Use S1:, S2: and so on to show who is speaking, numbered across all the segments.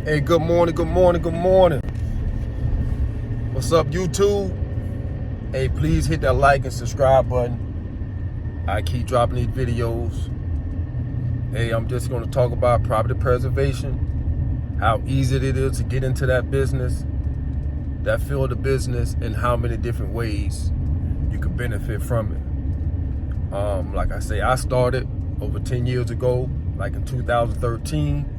S1: Hey, good morning, good morning, good morning. What's up, YouTube? Hey, please hit that like and subscribe button. I keep dropping these videos. Hey, I'm just going to talk about property preservation, how easy it is to get into that business, that field of business, and how many different ways you can benefit from it. Like I say, I started over 10 years ago, like in 2013.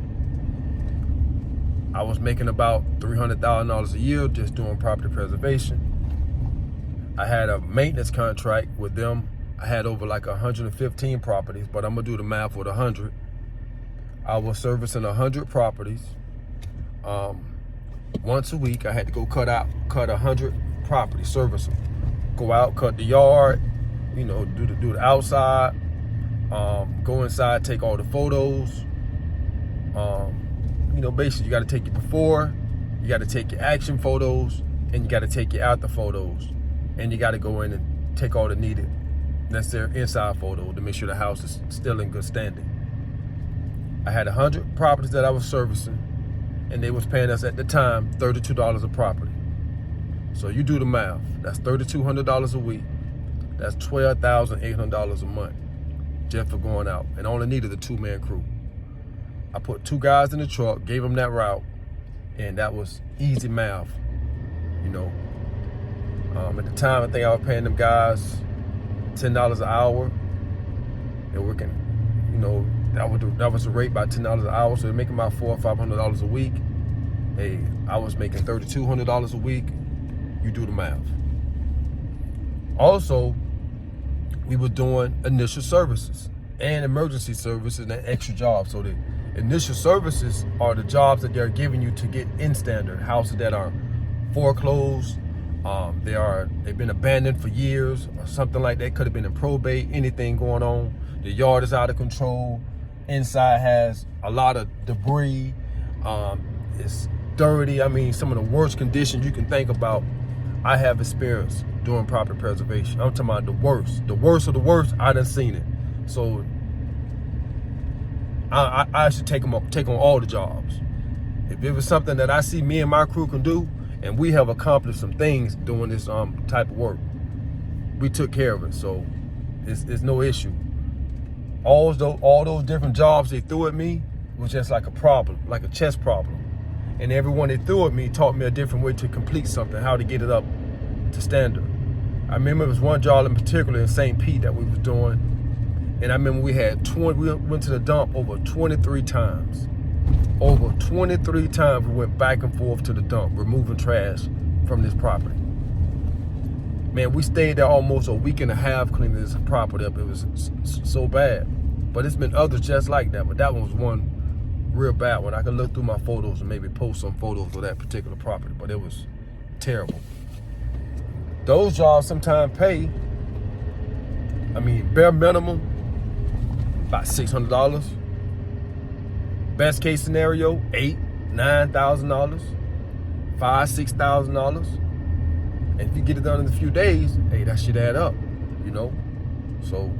S1: I was making about $300,000 a year just doing property preservation. I had a maintenance contract with them. I had over like 115 properties, but I'm gonna do the math with 100. I was servicing 100 properties. Once a week, I had to go cut 100 properties, service them. Go out, cut the yard, do the outside, go inside, take all the photos. Basically you got to take your before, you got to take your action photos, and you got to take your after photos, and you got to go in and take all the needed necessary inside photos to make sure the house is still in good standing. I had 100 properties that I was servicing, and they was paying us at the time $32 a property. So you do the math. That's $3,200 a week. That's $12,800 a month just for going out, and I only needed a 2-man crew. I put 2 guys in the truck, gave them that route, and that was easy math. At the time, I think I was paying them guys $10 an hour. They're working, that was the rate, by $10 an hour, so they're making about $400 or $500 a week. Hey, I was making $3,200 a week. You do the math. Also, we were doing initial services and emergency services and extra jobs. So the initial services are the jobs that they're giving you to get in standard houses that are foreclosed. They've been abandoned for years or something like that. Could have been in probate, anything going on. The yard is out of control. Inside has a lot of debris. It's dirty. I mean, some of the worst conditions you can think about, I have experienced doing property preservation. I'm talking about the worst of the worst. I done seen it. So I should take on all the jobs. If it was something that I see me and my crew can do, and we have accomplished some things doing this type of work, we took care of it. So it's no issue. All those different jobs they threw at me was just like a problem, like a chess problem. And everyone they threw at me taught me a different way to complete something, how to get it up to standard. I remember it was one job in particular in St. Pete that we was doing. And I remember we went to the dump over 23 times. Over 23 times we went back and forth to the dump, removing trash from this property. Man, we stayed there almost a week and a half cleaning this property up. It was so bad. But it's been others just like that. But that one was one real bad one. I can look through my photos and maybe post some photos of that particular property. But it was terrible. Those jobs sometimes pay, bare minimum, about $600. Best case scenario, $8,000, $9,000, $5,000, $6,000. And if you get it done in a few days, hey, that should add up, So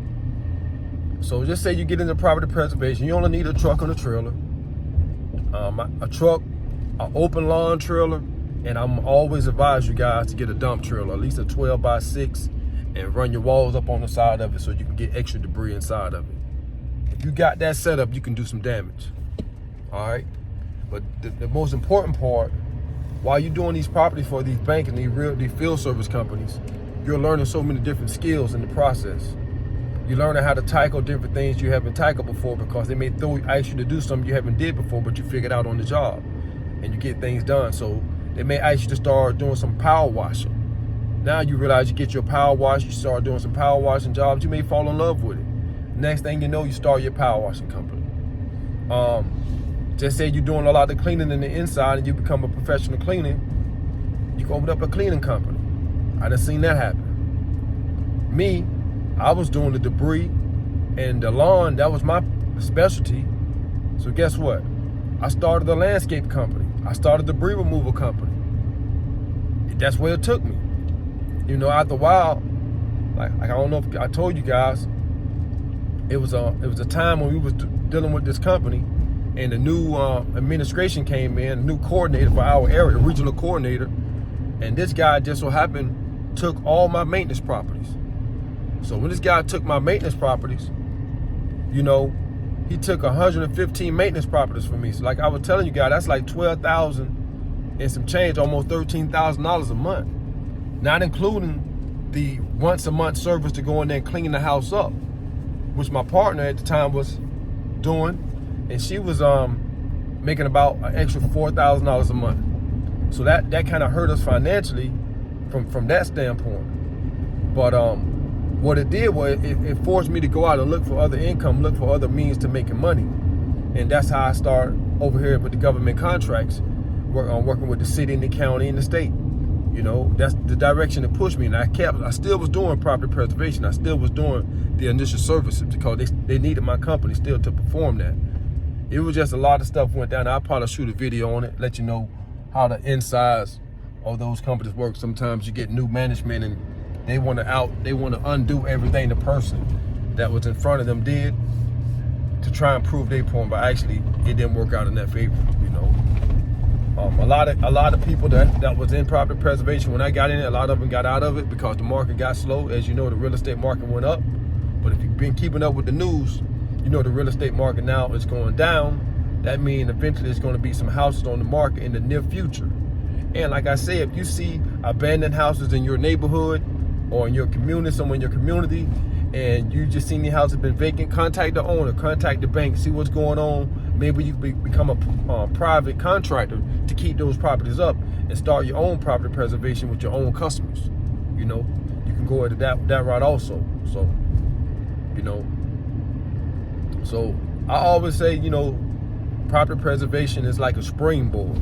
S1: just say you get into property preservation, you only need a truck and a trailer. A truck, an open lawn trailer, and I'm always advise you guys to get a dump trailer, at least a 12x6, and run your walls up on the side of it so you can get extra debris inside of it. If you got that set up, you can do some damage. All right, but the most important part, while you're doing these properties for these banks and these field service companies, you're learning so many different skills in the process. You're learning how to tackle different things you haven't tackled before, because they may ask you to do something you haven't did before, but you figured out on the job, and you get things done. So they may ask you to start doing some power washing. Now you realize you get your power wash, you start doing some power washing jobs, you may fall in love with it. Next thing you know, you start your power washing company. Just say you're doing a lot of cleaning in the inside and you become a professional cleaner, you can open up a cleaning company. I done seen that happen. Me, I was doing the debris and the lawn, that was my specialty. So guess what? I started a landscape company. I started a debris removal company. That's where it took me. After a while, like I don't know if I told you guys, it was a time when we was dealing with this company, and the new administration came in, new coordinator for our area, regional coordinator, and this guy just so happened took all my maintenance properties. So when this guy took my maintenance properties, you know, he took 115 maintenance properties from me. So like I was telling you guys, that's like $12,000 and some change, almost $13,000 a month, not including the once a month service to go in there and clean the house up, which my partner at the time was doing, and she was making about an extra $4,000 a month. So that kind of hurt us financially from that standpoint. But what it did was it forced me to go out and look for other income, look for other means to making money, and that's how I started over here with the government contracts, working with the city and the county and the state. You know, that's the direction that pushed me, and I still was doing property preservation. I still was doing the initial services because they needed my company still to perform that. It was just a lot of stuff went down. I'll probably shoot a video on it, let you know how the insides of those companies work. Sometimes you get new management and they want to undo everything the person that was in front of them did to try and prove their point, but actually it didn't work out in their favor, you know. A lot of people that was in property preservation, when I got in it, a lot of them got out of it because the market got slow. As you know, the real estate market went up. But if you've been keeping up with the news, you know the real estate market now is going down. That means eventually there's going to be some houses on the market in the near future. And like I said, if you see abandoned houses in your neighborhood or in your community, somewhere in your community, and you just seen your house has been vacant, contact the owner, contact the bank, see what's going on. Maybe you become a private contractor to keep those properties up and start your own property preservation with your own customers. You know, you can go into that route also. So, you know, so I always say, you know, property preservation is like a springboard.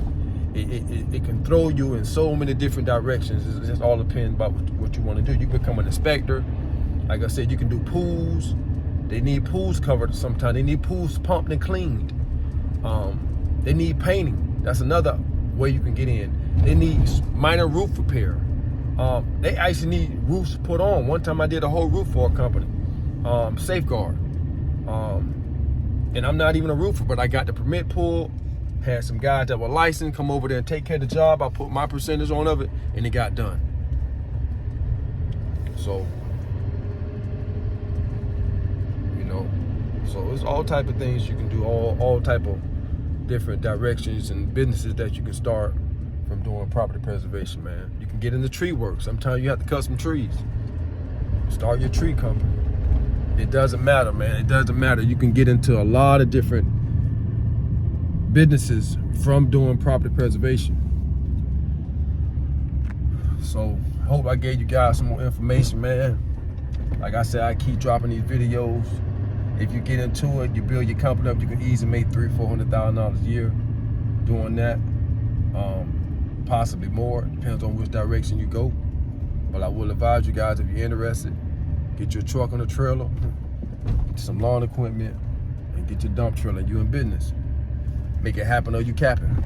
S1: It can throw you in so many different directions. It just all depends about what you want to do. You become an inspector. Like I said, you can do pools. They need pools covered sometimes. They need pools pumped and cleaned. They need painting. That's another way you can get in. They need minor roof repair. They actually need roofs put on. One time I did a whole roof for a company, Safeguard. And I'm not even a roofer, but I got the permit pulled, had some guys that were licensed come over there and take care of the job. I put my percentage on of it, and it got done. So, you know, so it's all type of things you can do, all type of different directions and businesses that you can start from doing property preservation, man. You can get into tree work. Sometimes you have to cut some trees. Start your tree company. It doesn't matter, man. It doesn't matter. You can get into a lot of different businesses from doing property preservation. So I hope I gave you guys some more information, man. Like I said, I keep dropping these videos. If you get into it, you build your company up, you can easily make $300,000-$400,000 a year doing that. Possibly more, depends on which direction you go. But I will advise you guys, if you're interested, get your truck on a trailer, get some lawn equipment, and get your dump trailer. You in business. Make it happen or you capping.